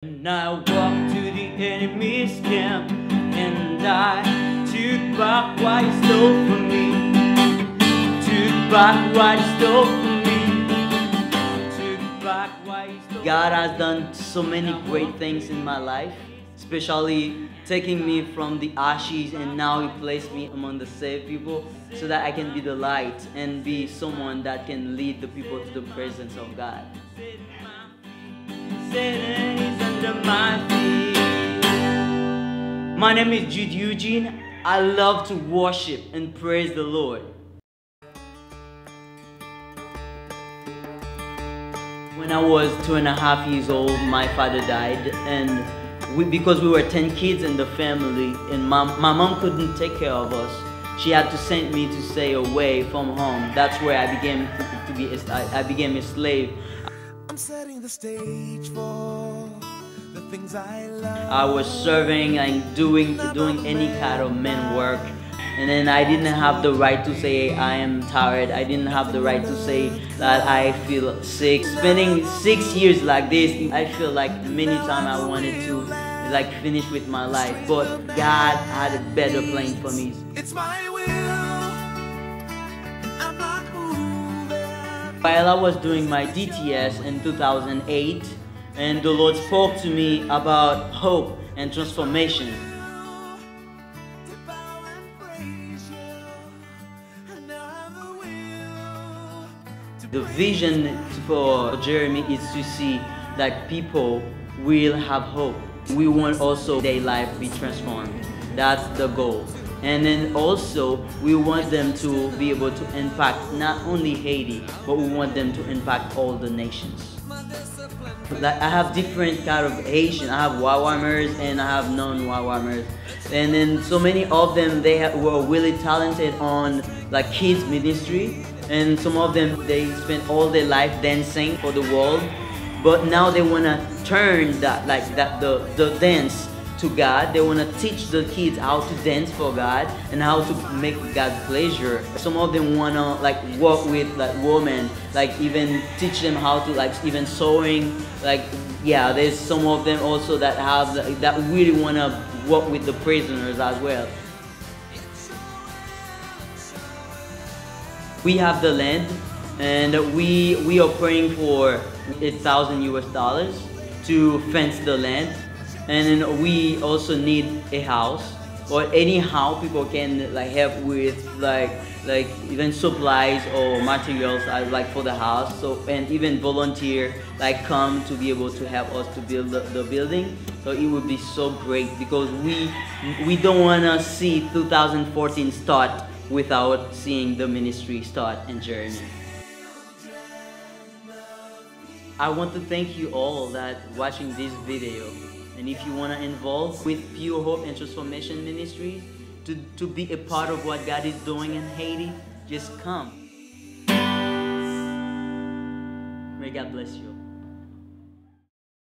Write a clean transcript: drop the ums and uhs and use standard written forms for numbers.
And I walked to the enemy's camp, and I took back what he stole from me. Took back what he stole from me. Took back what he stole. God has done so many great things in my life, especially taking me from the ashes, and now He placed me among the saved people so that I can be the light and be someone that can lead the people to the presence of God. Satan is under my feet. My name is Jude Eugene. I love to worship and praise the Lord. When I was 2.5 years old, my father died, and because we were 10 kids in the family, and my mom couldn't take care of us. She had to send me to stay away from home. That's where I became a slave. I'm setting the stage for the things I love. I was serving and doing any kind of man work, and then I didn't have the right to say I am tired. I didn't have the right to say that I feel sick. Spending 6 years like this, I feel like many times I wanted to finish with my life, but God had a better plan for me. It's my will. I'm not moving. While I was doing my DTS in 2008, and the Lord spoke to me about hope and transformation. The vision for Jeremy is to see that people will have hope. We want also their life be transformed. That's the goal. And then also we want them to be able to impact not only Haiti, but we want them to impact all the nations. I have different kind of Haitian. I have Wawamers and I have non-Wawamers. And then so many of them, were really talented on kids ministry. And some of them, they spent all their life dancing for the world. But now they want to turn the dance to God. They want to teach the kids how to dance for God and how to make God pleasure. Some of them want to work with women, even teach them how to even sewing. Yeah, there's some of them also that have that really want to work with the prisoners as well. We have the land, and we are praying for $8,000 to fence the land. And then we also need a house, or anyhow people can help with even supplies or materials for the house. So, and even volunteer come to be able to help us to build the building. So it would be so great, because we don't want to see 2014 start without seeing the ministry start in Jeremy. I want to thank you all that watching this video. And if you want to involve with Pure Hope and Transformation Ministries to be a part of what God is doing in Haiti, just come. May God bless you.